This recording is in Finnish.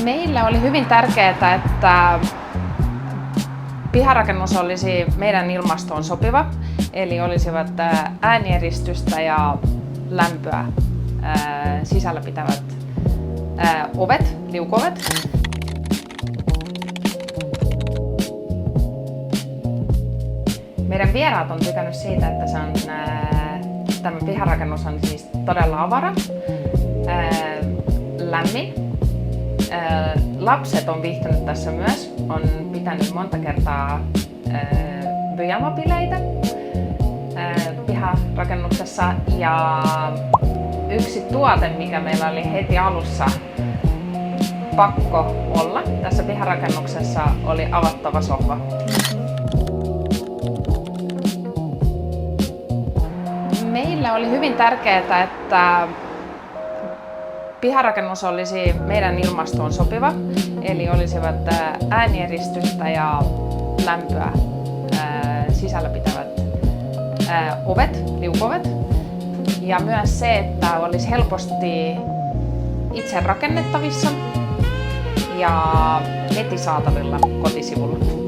Meillä oli hyvin tärkeää, että piharakennus olisi meidän ilmastoon sopiva, eli olisivat äänieristystä ja lämpöä sisällä pitävät ovet, liukuovet. Meidän vieraat on tykännyt siitä, että tämä piharakennus on siis todella avara, lämmin. Lapset on viihtynyt tässä myös, on pitänyt monta kertaa pyjamabileitä piharakennuksessa, ja yksi tuote, mikä meillä oli heti alussa pakko olla tässä piharakennuksessa, oli avattava sohva. Meillä oli hyvin tärkeää, että piharakennus olisi meidän ilmastoon sopiva, eli olisivat äänieristystä ja lämpöä sisällä pitävät ovet, liukuovet. Ja myös se, että olisi helposti itse rakennettavissa ja heti saatavilla kotisivulla.